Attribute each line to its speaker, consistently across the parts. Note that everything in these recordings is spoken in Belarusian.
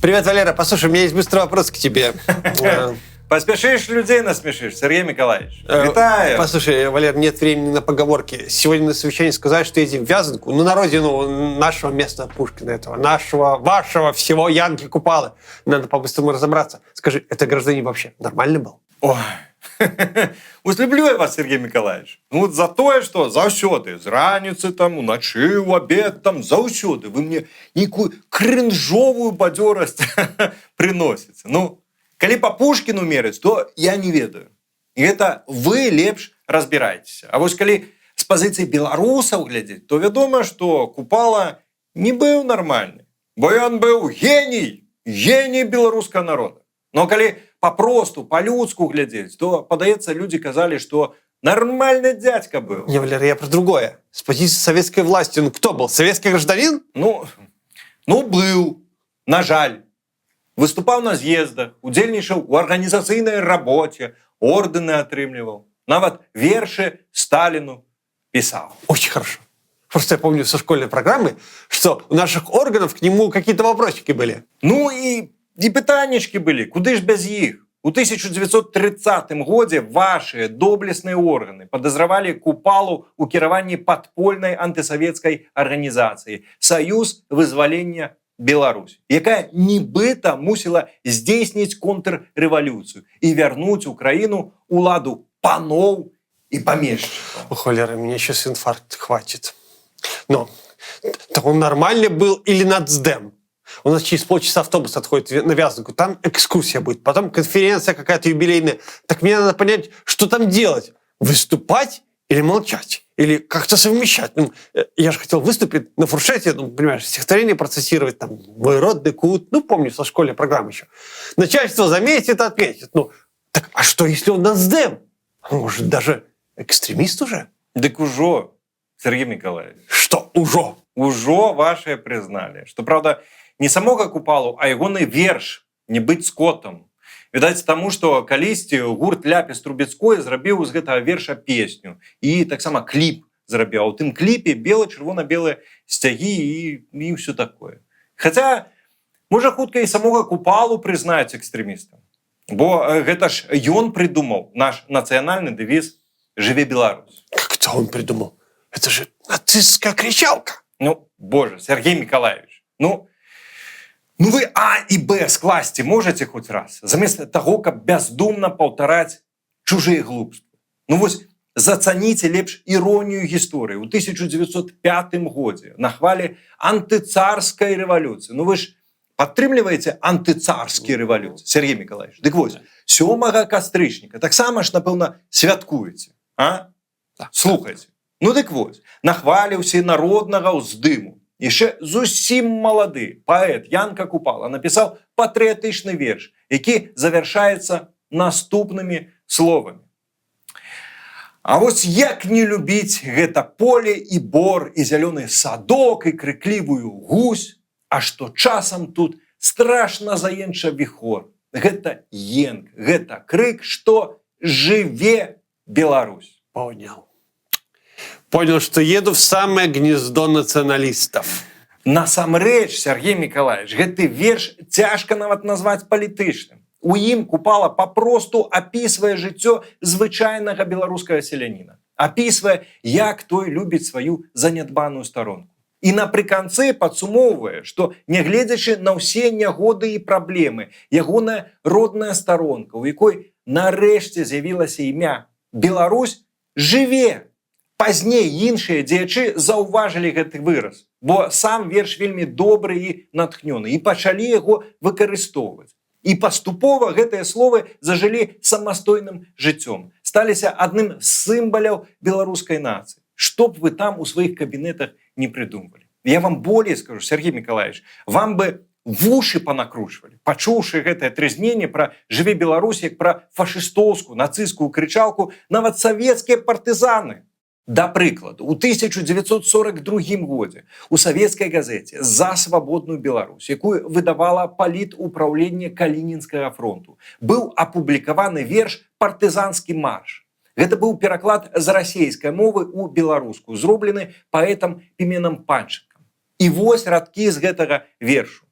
Speaker 1: Привет, Валера. Послушай, у меня есть быстрый вопрос к тебе.
Speaker 2: Поспешишь, людей насмешишь, Сергей Николаевич. Витаю.
Speaker 1: Послушай, Валер, нет времени на поговорки. Сегодня на совещании сказали, что едем в Вязанку, на родину нашего места Пушкина этого, вашего всего Янки Купалы. Надо по-быстрому разобраться. Скажи, это гражданин вообще нормальный был?
Speaker 2: Ой, ось люблю я вас, Сергей Миколаевич. Ну вот за тое, что заўсёды, з раніцы там, уначы, у обед там, заўсёды вы мне некую кринжовую бадзёрасць приносите. Ну, калі по Пушкину мераць, то я не ведаю. І гэта вы лепш разбираетеся. А вось калі з пазіцыі беларусаў глядзець, то вядома, што Купала не быў нармальны. Бо ён быў геній беларускага народа. Но калі попросту, по-людску глядзець, то, падаецца, люди казали, что нормальный дядька был.
Speaker 1: Не, Валера, я про другое. С позиции советской власти, ну кто был? Советский гражданин?
Speaker 2: Ну, был, на жаль. Выступаў на з'ездах, удзельнічаў у арганізацыйнай рабоце, ордэны атрымліваў. Нават вершы Сталину писал.
Speaker 1: Очень хорошо. Просто я помню со школьной программы, что у наших органов к нему какие-то вопросики были.
Speaker 2: Ну и пытаннички были, куды ж без іх. У 1930 годзе ваши доблесныя органы подозревали Купалу у кіраванні подпольной антисоветской организации «Союз вызволения Беларусь», якая нібыта мусіла здзейсніць контррэвалюцыю і вярнуць Украину уладу паноў и помещиков.
Speaker 1: Ох, Валера, меня сейчас инфаркт хватит. Но, так он нормальный был или нацдем? У нас через полчаса автобус отходит на Вязанку, там экскурсия будет, потом конференция какая-то юбилейная. Так мне надо понять, что там делать. Выступать или молчать? Или как-то совмещать? Ну, я же хотел выступить на фуршете, ну, понимаешь, стихотворение процессировать, там, мой родный кут, ну, помню, со школьной программы еще. Начальство заметит, отметит. Ну, так, а что, если он нацдем? Может, даже экстремист уже?
Speaker 2: Дык ужо, Сергей Николаевич.
Speaker 1: Что ужо?
Speaker 2: Ужо ваше признали. Что, правда, не самога Купалу, а ягоны верш «Не быць скотам». Відаць таму, што калісьці гурт Ляпіс Трубецкой зрабіў з гэтага верша песню і таксама кліп зрабіў. У тым кліпе чырвона-белыя сцягі і ўсё такое. Хаця, можа, хутка і самога Купалу прызнаюць экстрэмістам. Бо гэта ж ён прыдумаў наш нацыянальны дэвіз «Жыве Беларусь».
Speaker 1: Как это он придумал? Это же нацистская кричалка.
Speaker 2: Ну, боже, Сергей Николаевич, ну вы А и Б скласти можете хоть раз, замест того, каб бездумно паўтараць чужие глупства. Ну вось зацаніце лепш іронію гісторыі. У 1905 годзе на хвале антыцарскай рэвалюцыі. Ну вы ж падтрымліваеце антыцарскія рэвалюцыі, Сергей Николаевич. Дык вось, 7 кастрычніка таксама ж, напэўна, святкуеце. А? Слухайце. Ну дык вось, на хвале ўсенароднага ўздыму яшчэ зусім малады паэт Янка Купала напісаў патрыятычны верш, які завяршаецца наступнымі словамі. А вось як не любіць гэта поле і бор, і зялёны садок, і крыклівую гусь, а што часам тут страшна заенча віхор. Гэта енк, гэта крык, што жыве Беларусь.
Speaker 1: Понял, что еду в самое гнездо националистов.
Speaker 2: Насамрэч, Сергей Николаевич, гэты верш цяжка нават назваць палітычным. У ім Купала папросту апісвае жыццё звычайнага беларускага селяніна. Апісвае, як той любіць сваю занядбаную старонку. І напрыканцы падсумоўвае, што нягледзячы на ўсе нягоды і праблемы, ягоная родная старонка, у якой нарэшце з'явілася імя Беларусь, жыве. Пазней іншыя дзеячы заўважылі гэты выраз, бо сам верш вельмі добры і натхнёны, і пачалі яго выкарыстоўваць. І паступова гэтыя словы зажылі самастойным жыццём, сталіся адным з сімваляў беларускай нацыі. Што б вы там у сваіх кабінетах не прыдумвалі. Я вам болей скажу, Сергей Николаевич, вам бы вушы панакручвалі, пачуўшы гэтае трызненне пра «Жыве Беларусь» як пра фашыстоўскую, нацысцкую крычалку нават савецкія партызаны. Да прыкладу, у 1942 годзе у савецкай газеце «За свабодную Беларусь», якую выдавала палітупраўленне Калінінскага фронту, быў апублікаваны верш «Партызанскі марш». Гэта быў пераклад з расейскай мовы ў беларускую, зроблены паэтам Піменам Панчыкам. І вось радкі з гэтага вершу.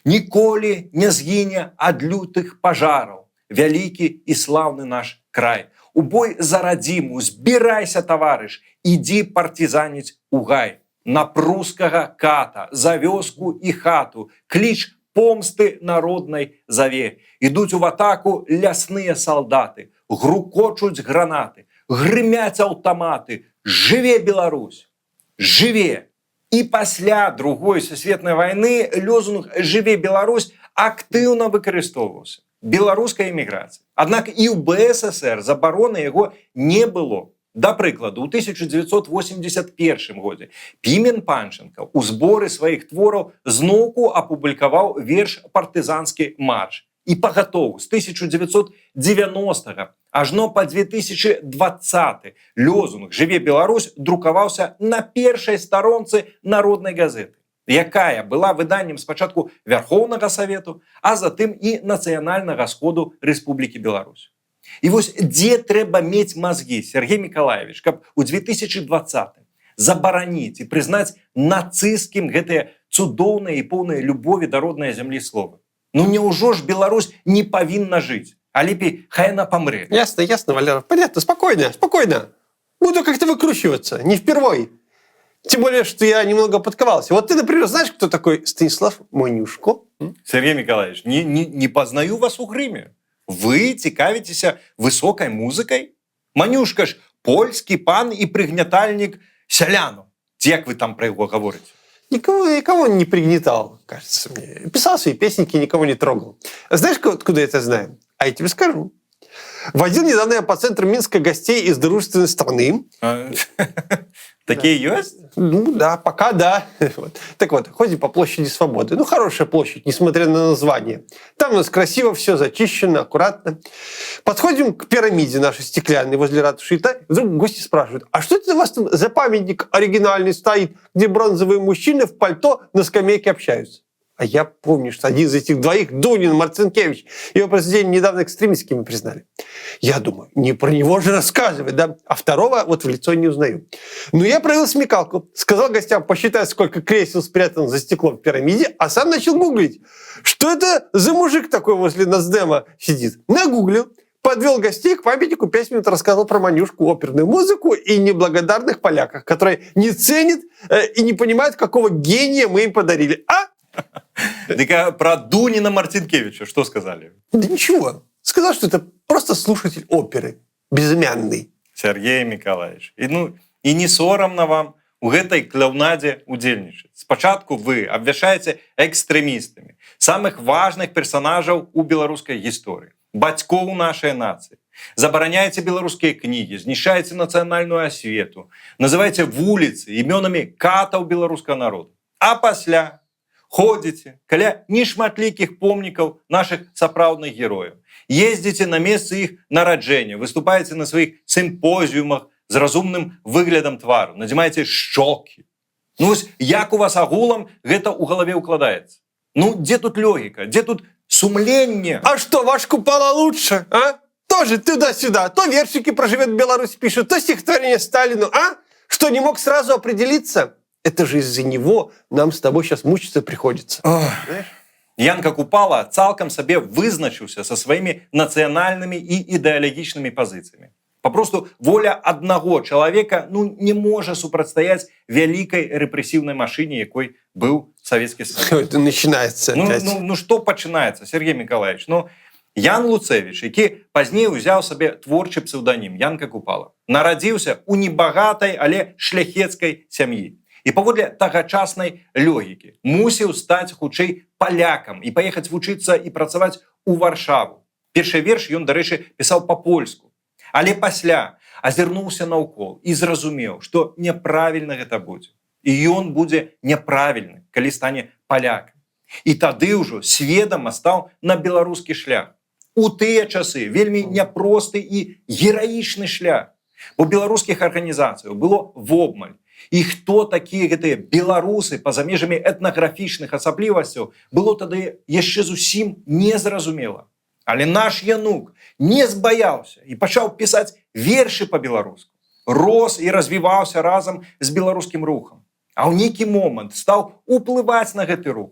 Speaker 2: Ніколі не згіне ад лютых пажараў вялікі і слаўны наш край. У бой за радзіму, збірайся, таварыш, ідзі партызаніць у гай. На прускага ката, за вёску і хату, кліч помсты народнай заве. Ідуць у атаку лясныя салдаты, грукочуць гранаты, грымяць аўтаматы. Жыве Беларусь! Жыве! І пасля Другой сусветнай вайны лозунг «Жыве Беларусь» актыўна выкарыстоўваўся беларускай эміграцыі. Аднак і ў БССР забароны яго не было. Да прыкладу, у 1981 годзе Пімен Панченка ў зборы сваіх твораў зноўку апублікаваў верш «Партызанскі марш». І пагатоў з 1990 ажно па 2020 лозунг «Жыве Беларусь» друкаваўся на першай старонцы народнай газеты, якая была выданнем спачатку Вярхоўнага Савету, а затым і Нацыянальнага сходу Рэспублікі Беларусь. І вось дзе трэба мець мазгі, Сергей Миколаевич, каб у 2020 забараніць і прызнаць нацысцкім гэтыя цудоўныя і поўныя любові да роднай зямлі словы. Ну няўжо ж Беларусь не павінна жыць, а лепей хай она помре.
Speaker 1: Ясно, ясно, Валера. Понятно, спокойно, спокойно. Буду как-то выкручиваться, не впервой. Тем более, что я немного подковался. Вот ты, например, знаешь, кто такой Станислав Монюшко?
Speaker 2: Сергей Миколаевич, не познаю вас у грыме. Вы цікавіцеся высокай музыкай? Манюшка ж польскі пан і прыгнятальнік сяляну. Як вы там про его говорите?
Speaker 1: Никого не пригнетал, кажется мне. Писал свои песенки, никого не трогал. Знаешь, откуда я это знаю? А я тебе скажу. Водил недавно я по центру Минска гостей из дружественной страны.
Speaker 2: Такие есть?
Speaker 1: Ну да, пока да. Вот. Так вот, ходим по площади Свободы. Ну, хорошая площадь, несмотря на название. Там у нас красиво все, зачищено, аккуратно. Подходим к пирамиде нашей стеклянной возле ратуши. И вдруг гости спрашивают, а что это у вас там за памятник оригинальный стоит, где бронзовые мужчины в пальто на скамейке общаются? А я помню, что один из этих двоих, Дунин Марцинкевич, его произведение недавно экстремистскими признали. Я думаю, не про него же рассказывать, да? А второго вот в лицо не узнаю. Но я проявил смекалку, сказал гостям посчитать, сколько кресел спрятано за стеклом в пирамиде, а сам начал гуглить, что это за мужик такой возле Нацдема сидит. Нагуглил, подвел гостей к памятнику, 5 минут рассказал про Манюшку, оперную музыку и неблагодарных поляках, которые не ценят и не понимают, какого гения мы им подарили.
Speaker 2: Так про Дунина Марцинкевича что сказали?
Speaker 1: Да ничего. Сказал, что это просто слушатель оперы. Безымянный.
Speaker 2: Сергей Миколаевич. И не соромно вам у гэтай клоунадзе удзельнічаць. Спачатку вы абвяшаеце экстрэмістамі самых важных персонажаў у беларускай гісторыі, бацькоў нашай нацыі. Забараняеце беларускія кнігі, знішаеце нацыянальную асвету, называеце вуліцы імёнамі катаў беларускага народа. А пасля ходзіце каля нешматлікіх помнікаў нашых сапраўдных герояў. Ездзіце на месцы іх нараджэння, выступаеце на сваіх сімпозіумах з разумным выглядам твару, надзімаеце шчокі. Ну вось як у вас агулам гэта ў галаве ўкладаецца? Ну дзе тут логіка, дзе тут сумленне?
Speaker 1: А что, ваш Купала лучше, а? Тоже туда-сюда. То вершики про «Живет Беларусь» пишут, то стихотворение Сталину, а? Что, не мог сразу определиться? Это же из-за него нам с тобой сейчас мучиться приходится.
Speaker 2: Янка Купала цалкам сабе вызначыўся са сваімі нацыянальнымі і ідэалагічнымі пазіцыямі. Папросту воля аднаго чалавека не можа супрацьстаяць вялікай рэпрэсіўнай машыне, якой быў Савецкі Саюз.
Speaker 1: Это начинается опять.
Speaker 2: Што пачынаецца, Сергей Миколаевич? Ян Луцевіч, які пазней узяў сабе творчы псеўданім Янка Купала, нарадзіўся у небагатай, але шляхецкай сям'і. І паводле тагачаснай логікі мусіў стаць хутчэй палякам і паехаць вучыцца і працаваць у Варшаву. Першы верш ён, дарэчы, пісаў па-польску. Але пасля азірнуўся наўкол і зразумеў, што няправільна гэта будзе. І ён будзе няправільны, калі стане палякам. І тады ўжо сведама стаў на беларускі шлях. У тыя часы вельмі няпросты і гераічны шлях, бо беларускіх арганізацыяў было вобмаль. І хто такія гэтыя беларусы па-за межамі этнаграфічных асаблівасцяў, было тады яшчэ зусім незразумела. Але наш Янук не збаяўся і пачаў пісаць вершы па-беларуску. Рос і развіваўся разам з беларускім рухам. А ў нейкі момант стаў уплываць на гэты рух.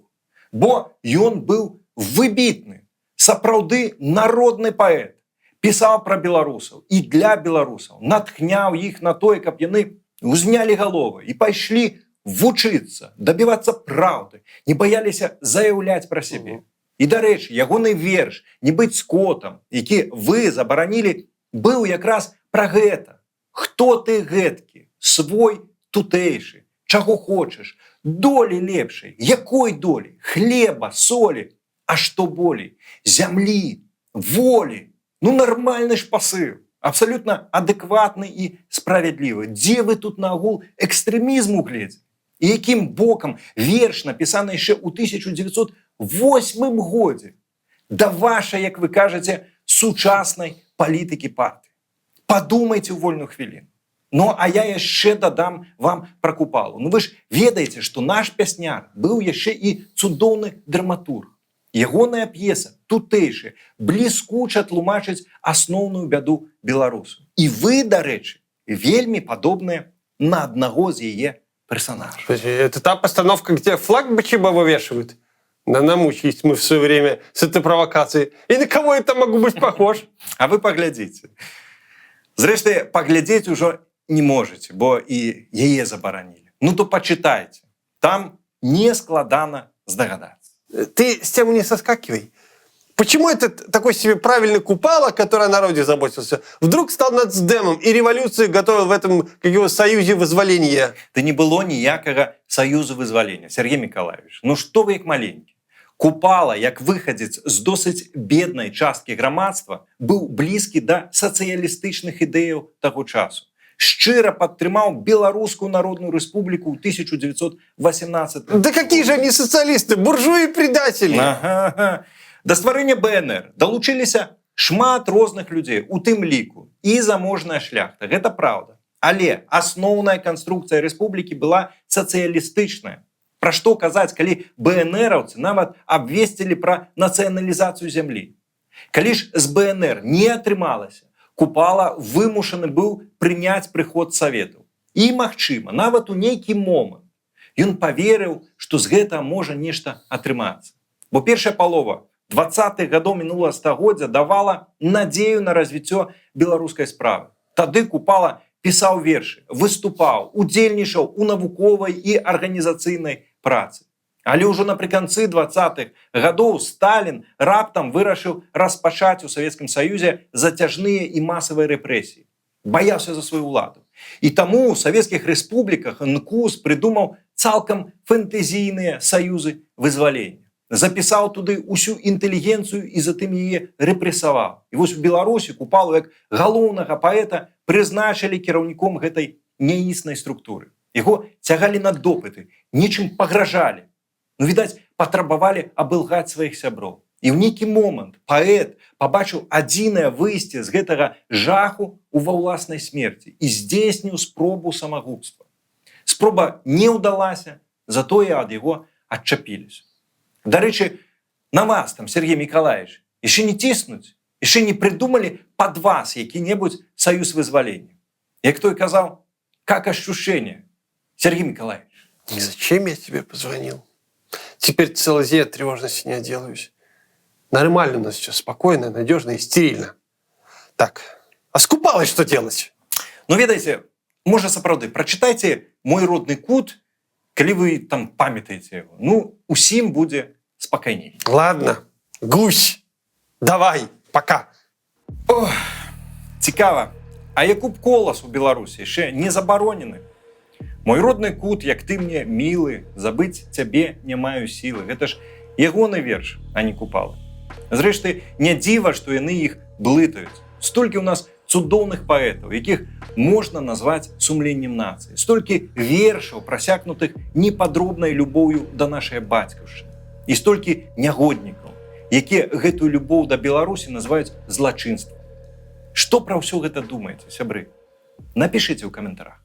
Speaker 2: Бо ён быў выбітны, сапраўды народны паэт, пісаў пра беларусаў і для беларусаў, натхняў іх на тое, каб яны узнялі галовы і пайшлі вучыцца, дабівацца праўды, не баяліся заяўляць пра сябе. І, дарэчы, ягоны верш «Не быць скотам», які вы забаранілі, быў якраз пра гэта. Хто ты гэткі? Свой тутэйшы. Чаго хочаш? Долі лепшай. Якой долі? Хлеба, солі. А што болей? Зямлі, волі. Ну, нармальны ж пасыл. Абсалютна адэкватны і справядлівы. Дзе вы тут наогул экстрэмізм угледзелі? І якім бокам верш, напісаны яшчэ ў 1908 годзе, да вашай, як вы кажаце, сучаснай палітыкі партыі. Падумайце ў вольную хвіліну. Ну, а я яшчэ дадам вам пра Купалу. Ну, вы ж ведаеце, што наш пясняр быў яшчэ і цудоўны драматург. Ягоная п'еса, тутэйшая, бліскуча тлумачыць асноўную бяду беларусаў. І вы, дарэчы, вельмі падобныя на аднаго з яе персонажей.
Speaker 1: Это та постановка, где флаг Бачиба вывешивают? Да намучились мы в свое время с этой провокацией. И на кого это могу быть похож?
Speaker 2: А вы паглядзіце. Зрэшты, паглядзець ужо не можаце, бо і яе забаранілі. Ну то пачытайце. Там не складана здагадацца.
Speaker 1: Ты с тем не соскакивай. Почему этот такой себе правильный Купала, который о народе заботился, вдруг стал нацдемом и революцию готовил в этом, как его, союзе вызволения?
Speaker 2: Да не было ніякага саюзу вызвалення, Сергей Миколаевич. Ну што вы як маленькі? Купала, як выхадзец з досыць беднай часткі грамадства, быў блізкі да сацыялістычных ідэяў таго часу. Шчыра падтрымаў Беларускую Народную Рэспубліку ў 1918
Speaker 1: Да какие же они социалисты, буржуи и предатели!
Speaker 2: Ага. Да стварэння БНР далучыліся шмат розных людзей, у тым ліку і заможная шляхта. Гэта праўда. Але асноўная канструкцыя рэспублікі была сацыялістычная. Пра што казаць, калі БНРаўцы нават абвесцілі пра нацыяналізацыю зямлі. Калі ж з БНР не атрымалася, Купала вымушаны быў прыняць прыход саветаў. І, магчыма, нават у нейкі момант ён паверыў, што з гэтага можа нешта атрымацца. Бо першая палова 20-х гадоў мінулага стагоддзя давала надзею на развіццё беларускай справы. Тады Купала пісаў вершы, выступаў, удзельнічаў у навуковай і арганізацыйнай працы. Але ўжо напрыканцы 20-х гадоў Сталін раптам вырашыў распачаць у Савецкім Саюзе зацяжныя і масавыя рэпрэсіі. Баяўся за сваю ўладу. І таму ў савецкіх рэспубліках НКУС прыдумаў цалкам фэнтэзійныя саюзы вызвалення. Запісаў туды ўсю інтэлігенцыю і затым яе рэпрэсаваў. І вось у Беларусі Купалу як галоўнага паэта прызначылі кіраўніком гэтай няіснай структуры. Яго цягалі на допыты, нечым пагражалі. Ну, відаць, патрабавалі абылгаць сваіх сяброў. І ў нейкі момант паэт пабачыў адзінае выйсце з гэтага жаху ва ўласнай смерці і здзейсніў спробу самагубства. Спроба не ўдалася, затое ад яго адчапіліся. Дарэчы, на вас там, Сергей Миколаевич, яшчэ не ціснуць, яшчэ не прыдумалі пад вас які-небудзь саюз вызвалення. Як той казаў, как ощущение, Сергей Миколаевич?
Speaker 1: Зачем я тебе позвонил? Теперь целый день от тревожности не отделаюсь. Нормально у нас все, спокойно, надежно и стерильно. Так, а с Купалой что делать?
Speaker 2: Ну, ведаеце, можа сапраўды, прачытайце «Мой родны кут», калі вы там памятаеце яго. Ну, усім будзе спакайней.
Speaker 1: Ладно, гусь, давай, пока.
Speaker 2: Ох, цікава, а яку б колас у Беларусі яшчэ не забаронены? «Мой родны кут, як ты мне мілы, забыць цябе не маю сілы». Гэта ж ягоны верш, а не Купалы. Зрэшты, не дзіва, што яны іх блытаюць. Столькі ў нас цудоўных паэтаў, якіх можна назваць сумленнем нацыі. Столькі вершаў, прасякнутых непадробнай любоўю да нашай бацькаўшчыны. І столькі нягоднікаў, якія гэтую любоў да Беларусі называюць злачынствам. Што пра ўсё гэта думаеце, сябры? Напішыце ў каментарах.